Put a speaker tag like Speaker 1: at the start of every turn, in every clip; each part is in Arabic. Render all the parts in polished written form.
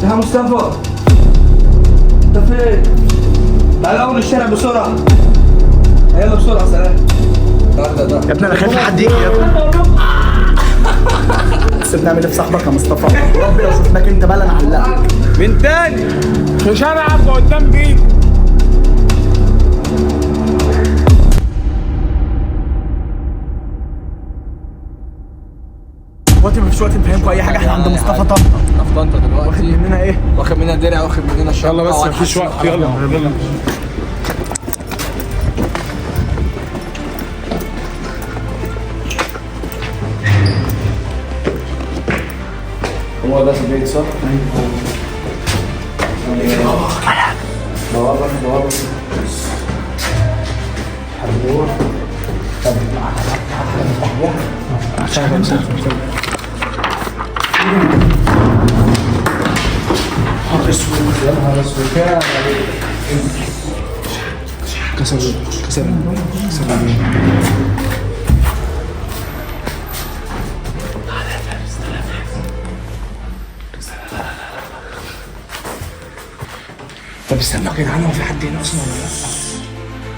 Speaker 1: يا مصطفى انت فين؟ تعالى اول الشارع بسرعه. يلا بسرعه. سلام.
Speaker 2: يا ابني انا خايف لحد يجي يا ابني. بس بنعمل ايه في صاحبك يا مصطفى؟ ربي لو شفناك انت بقى نعلقك
Speaker 1: من تاني
Speaker 3: مش هلعب قدام بيك.
Speaker 2: وقت مفيش وقت نفهمكم اي حاجه. احنا عند مصطفى طنطا.
Speaker 1: في طنطا دلوقتي.
Speaker 2: واخد مننا ايه؟
Speaker 1: واخد مننا درع، واخد مننا شنطه.
Speaker 3: يلا بس مفيش وقت. يلا
Speaker 1: هو ده البيت صح؟ ايوه. بوابة حد جوه؟ طب يا نهار اسود. كسر. طب استنى يا جدعان، هو في حد هنا اصلا ولا لا؟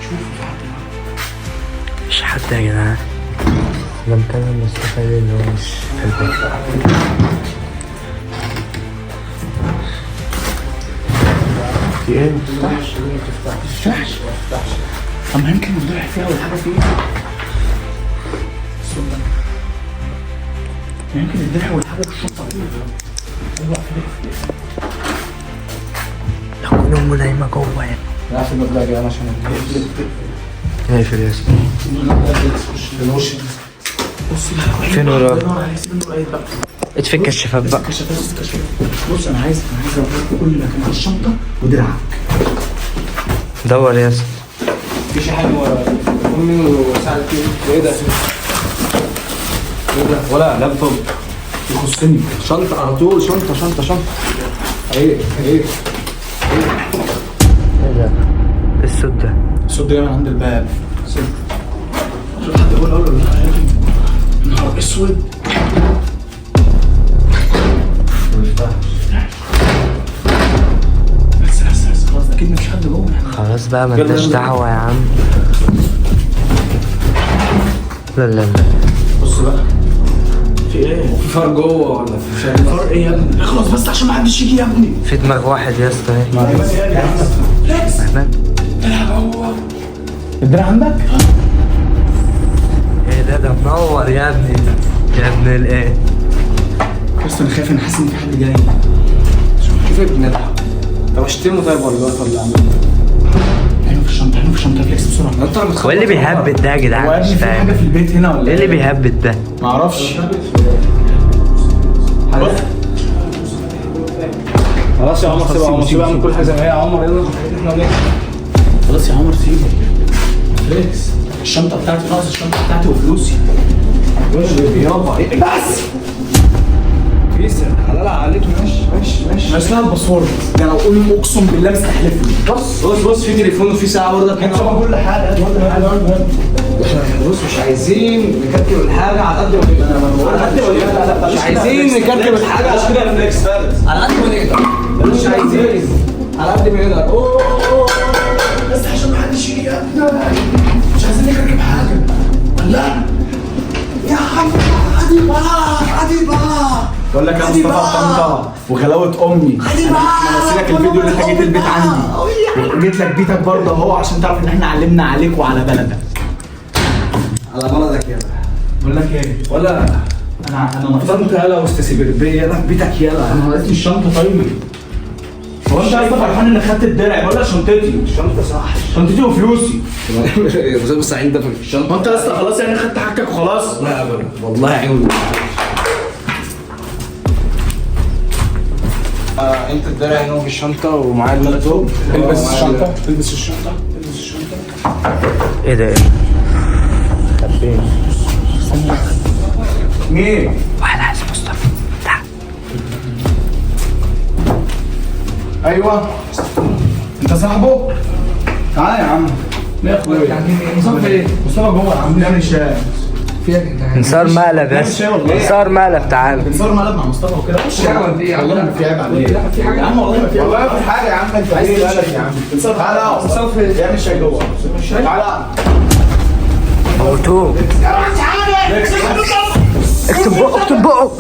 Speaker 1: شوفوا في حد هنا.
Speaker 4: مش حد يا جدعان. انا مكلم مصطفى اللي هو مش في البيت.
Speaker 2: في ايه؟ متفتحش. اما يمكن الدرع فيها ولا حاجه فيها. يمكن الدرع ولا حاجه في الشنطه. ايوه
Speaker 4: لو كان امه نايمه جوه يعني.
Speaker 1: لا في المبلغ يا جدعان عشان
Speaker 4: ماشي يا اسطى.
Speaker 2: بص
Speaker 4: فين وراك؟
Speaker 2: بقى
Speaker 4: اتفك الشفاف بقى.
Speaker 2: بص انا عايز اوريك كل مكان في الشنطه ودراعك.
Speaker 4: دور يا اسطى.
Speaker 1: مفيش حاجه ورا امي وساعد فيه. ايه ده؟ ولا لابتوب
Speaker 2: يخصني.
Speaker 1: شنطه على طول. شنطه ايه
Speaker 4: ايه ده؟ الصوت ده.
Speaker 2: الصوت جاي من عند الباب. شوف حد يقول له يا نهار اسود. بس خلاص اكيد مفيش حد جوه.
Speaker 4: خلاص بقى مالناش دعوه يا عم. لا
Speaker 2: بص بقى في ايه؟
Speaker 1: في فار جوه ولا في شاي؟
Speaker 2: فار ايه يا ابني؟ خلاص بس عشان ما حدش يجي يا ابني.
Speaker 4: في دماغ واحد يا اسطى اهي.
Speaker 2: الدراع عندك؟
Speaker 4: ايه ده منور يا ابني. يا ابن الايه.
Speaker 2: بس انا خايف، انا حاسس ان في حد جاي.
Speaker 1: شوف ابن ده. طب اشتمه طيب ولا ولا عامل
Speaker 2: عينه في الشنطه فليكس بسرعه.
Speaker 1: انت اللي
Speaker 4: هو اللي بيهبد ده يا
Speaker 2: هو يا
Speaker 4: جدعان؟ مش
Speaker 2: ابني في حاجه
Speaker 4: فاهم
Speaker 2: في البيت هنا ولا
Speaker 4: ايه اللي بيهبد ده؟
Speaker 2: معرفش.
Speaker 1: خلاص يا عمر سيبها من كل حاجه زي ما هي. يا عمر يلا
Speaker 2: خلاص يا عمر سيبه. فليكس الشنطه بتاعتي ناقص الشنطه بتاعتي وفلوسي.
Speaker 1: يابا ايه بس فيس حلال عليك. ماشي
Speaker 2: مش لها الباسورد ده. انا اقول اقسم بالله مستحلفني.
Speaker 1: بص في تليفون وفي ساعه برضك هنا.
Speaker 2: طبعا كل حاجه.
Speaker 1: بص مش عايزين نكركب الحاجه على قد ما نقدر. مش عايزين نكركب الحاجه عشان كده فليكس فارس على قد ما نقدر. مش عايزين على قد ما نقدر.
Speaker 2: بس عشان ما حدش يجي يا ابني. مش عايزين نركب حاجه ولا يا عم. عادي بقى. بقول لك يا مصطفى طنطا وغلاوه امي. انا نسيلك الفيديو اللي انت جيت البيت عندي وجيت لك بيتك برضه اهو عشان تعرف ان احنا علمنا عليك وعلى بلدك.
Speaker 1: على بلدك يلا.
Speaker 2: بقول لك ايه؟
Speaker 1: ولا
Speaker 2: انا
Speaker 1: نطنت يلا واستسيبربيه يلا في بيتك يلا.
Speaker 2: انا ناقصني الشنطه. طيب هو انت اصلا فرحان انك خدت الدرع؟ بقول لك شنطتي.
Speaker 1: الشنطه صح.
Speaker 2: شنطتي وفلوسي.
Speaker 1: يا سعيد ده في الشنطه.
Speaker 2: ما انت لسه خلاص يعني خدت حاجتك وخلاص.
Speaker 1: لا ابدا والله عيوني. انت الدرع هنا في الشنطه ومعايا اللابتوب.
Speaker 2: البس الشنطه.
Speaker 4: ايه ده؟ ايه؟
Speaker 2: مين؟
Speaker 4: واحد عايز مصطفى. تعال.
Speaker 2: ايوه انت صاحبه؟ تعالى يا عم. يا اخويا مصطفى ايه؟ مصطفى جوه يا عم بيعمل شاي.
Speaker 4: صار مقلب بس، صار مقلب. تعال
Speaker 2: بنصور مقلب مع مصطفى وكده. والله ما في عيب عليك. لا في حاجه يا عم، والله ما في. والله في حاجه يا عم. انت ايه مالك يا عم؟ بنصور. تعالى مصطفى يعمل شاي جوه. تعالى
Speaker 4: موتوه. اكتب بقه.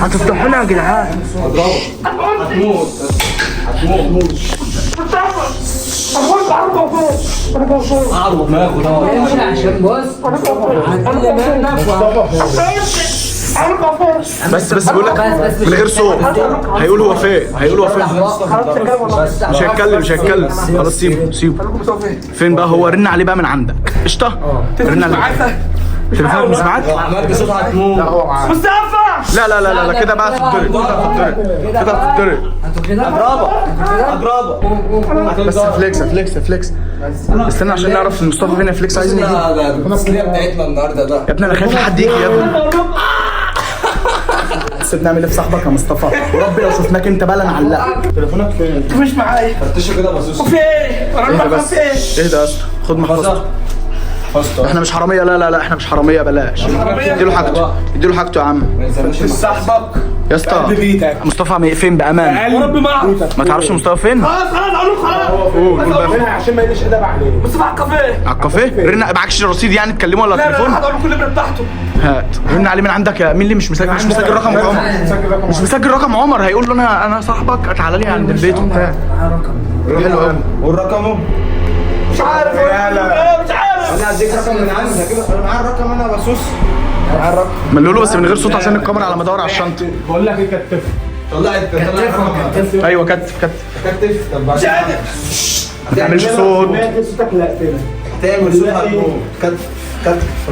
Speaker 4: هتفضحونا يا جدعان.
Speaker 1: هتموت. اعرض دماغه ده عشان بص
Speaker 2: بس بقول لك من غير صوت. هيقول هو فين. مش هيتكلم. خلاص سيبه. فين بقى هو؟ رن عليه بقى من عندك. قشطه. رن عليه. تليفونك مش معاك؟
Speaker 1: عمال بصوت هتموت.
Speaker 2: مصطفى لا كده بقى هتتضرب.
Speaker 1: اضربه.
Speaker 2: بس فليكس. استنى عشان نعرف مصطفى فين. فليكس عايزين يجي.
Speaker 1: ده التسليه بتاعتنا النهارده بقى.
Speaker 2: يا ابني انا خايف حد يجي يا ابني. بس بنعمل ايه في صاحبك يا مصطفى؟ وربي لو شفناك انت بقى نعلقك. تليفونك فين؟
Speaker 5: مش معايا.
Speaker 1: فتشه كده بصوص.
Speaker 5: وفي ايه؟
Speaker 2: اهدى بس. اهدى يا اسطى. خد محفظته. احنا مش حراميه. لا احنا مش حراميه. بلاش. اديله حاجته يا عم.
Speaker 5: صاحبك
Speaker 2: يا اسطى مصطفى فين بامان؟
Speaker 5: وربي معه.
Speaker 2: ما تعرفش مصطفى فين؟
Speaker 5: خلاص قول له.
Speaker 2: عشان ما يقلش ادب عليه.
Speaker 5: مصطفى على الكافيه.
Speaker 2: على الكافيه؟ رن. معكش رصيد يعني تكلمه ولا
Speaker 5: لا
Speaker 2: تليفون؟
Speaker 5: هدور له كل اللي بتاعته.
Speaker 2: هات. رن عليه من عندك. يا مين اللي مش مسجل رقم عمر؟ مش مسجل رقم عمر. هيقول له انا صاحبك. تعالى لي عند البيت وبتاع. حلو قوي.
Speaker 1: والرقم
Speaker 5: مش عارف. مش عارف.
Speaker 1: انا هديك رقم من عندي كده. انا معايا الرقم. انا بصوص
Speaker 2: ملوا له بس من غير صوت عشان الكاميرا على ما ادور على الشنطه.
Speaker 3: بقول لك ايه، كتف.
Speaker 1: طلع
Speaker 2: ايوه كتف.
Speaker 1: طب
Speaker 5: مش قادر.
Speaker 2: ما تعملش صوت.
Speaker 3: صوتك لا كده
Speaker 1: تعمل صوت هتموت. كتف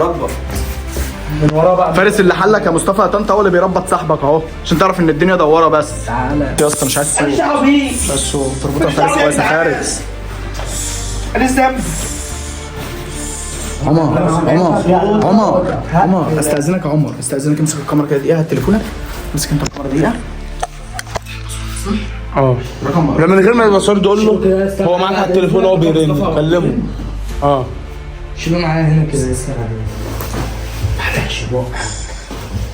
Speaker 1: ربه
Speaker 3: من وراه بقى.
Speaker 2: فارس اللي حلك يا مصطفى يا طنطا هو اللي بيربط صاحبك اهو عشان تعرف ان الدنيا دواره. بس تعالى يا اسطى مش عايز تسوق.
Speaker 5: شعب بيه.
Speaker 2: بس تربطها فارس كويس يا فارس.
Speaker 5: انا سام.
Speaker 2: عمر استاذنك يا عمر. امسك الكاميرا كده دقيقه. هات تليفونك. امسك انت الكاميرا دقيقه.
Speaker 3: لا من غير ما يبقى صورته قول له هو معاك على التليفون وهو بيرن كلمه.
Speaker 4: شيلوا معايا هنا كده يسر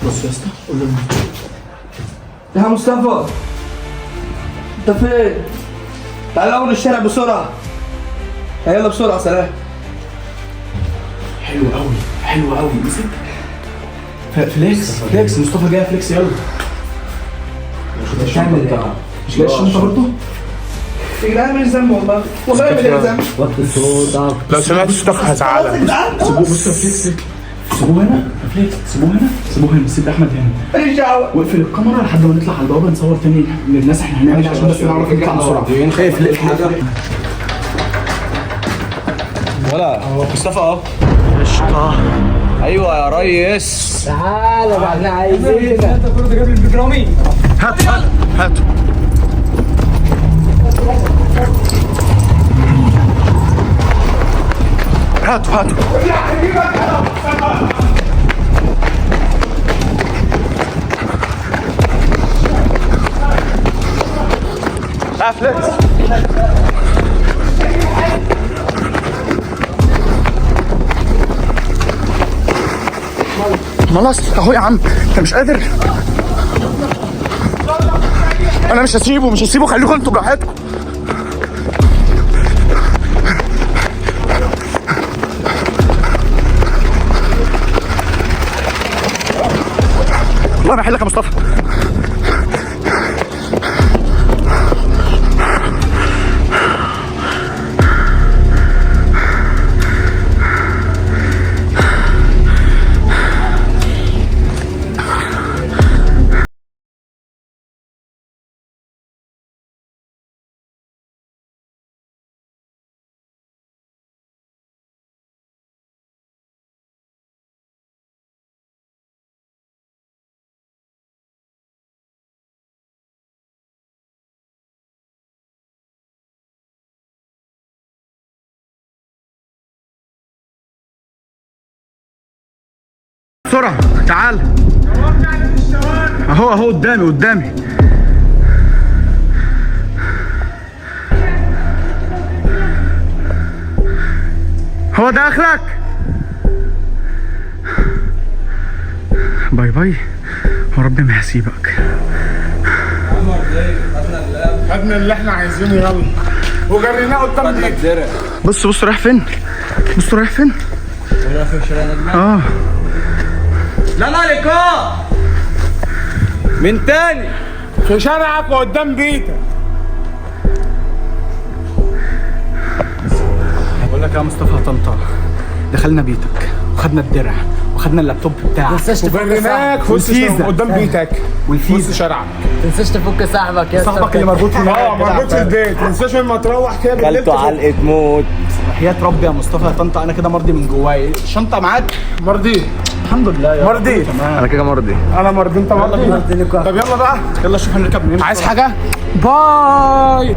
Speaker 2: بص يا اسطى قول له
Speaker 5: يا مصطفى انت فين؟ تعال اول الشارع بسرعه. يلا بسرعه. سلام.
Speaker 2: حلو قوي. مسك فليكس. مصطفى جاي. فليكس يلا. مش جاي الشنطه برضه؟
Speaker 5: يا جدعان مش ذنب والله مش ذنب.
Speaker 4: وطي صوتك.
Speaker 3: لو سمعت صوتك هزعلك.
Speaker 2: سيبوه. بص يا فليكس. سيبوه هنا. سيبوه هنا. سيب احمد هنا.
Speaker 5: ماليش دعوه.
Speaker 2: واقفل الكاميرا لحد ما نطلع على البوابه نصور تاني للناس. احنا هنعمل عشان بس نعرف نطلع بسرعه. خايف
Speaker 1: ولا مصطفى اهو.
Speaker 2: قشطه.
Speaker 1: ايوه يا ريس.
Speaker 4: تعالى بقى احنا عايزينك.
Speaker 5: انت كنت جايب البجرامي.
Speaker 2: هات. فليكس. خلاص اهو يا عم. انت مش قادر. انا مش هسيبه. خليكم انتوا براحتكم. والله ما احلك يا مصطفى. بسرعة تعال. اهو قدامي. هو ده اخرك؟ باي باي وربي ما هسيبك.
Speaker 3: خدنا اللي احنا عايزينه يلا وجريناه قدام البيت.
Speaker 2: بص رايح فين؟ رايح فين؟
Speaker 1: لا عليكم من تاني
Speaker 3: في شارعك وقدام بيتك.
Speaker 2: بقول لك يا مصطفى طنطا، دخلنا بيتك وخدنا الدرع وخدنا اللابتوب بتاعك
Speaker 3: وجريناك في
Speaker 2: والفيزا
Speaker 3: قدام بيتك
Speaker 2: والفيزا
Speaker 3: شارعك.
Speaker 4: تنساش تفك صاحبك يا
Speaker 2: صاحبك اللي مربوط في
Speaker 3: مربوط في البيت. ما تنساش لما تروح كده بالليل
Speaker 1: كلته علقة موت.
Speaker 2: وحياة ربي يا مصطفى يا طنطا انا كده مرضي من جوايا. الشنطه معاك؟
Speaker 3: مرضي.
Speaker 2: الحمد لله يا
Speaker 3: مرضي.
Speaker 4: انا كده مرضي.
Speaker 3: انا مرضي. انت مرضي. طب يلا بقى
Speaker 2: يلا شوف هنركب منين.
Speaker 3: عايز حاجه؟ باي.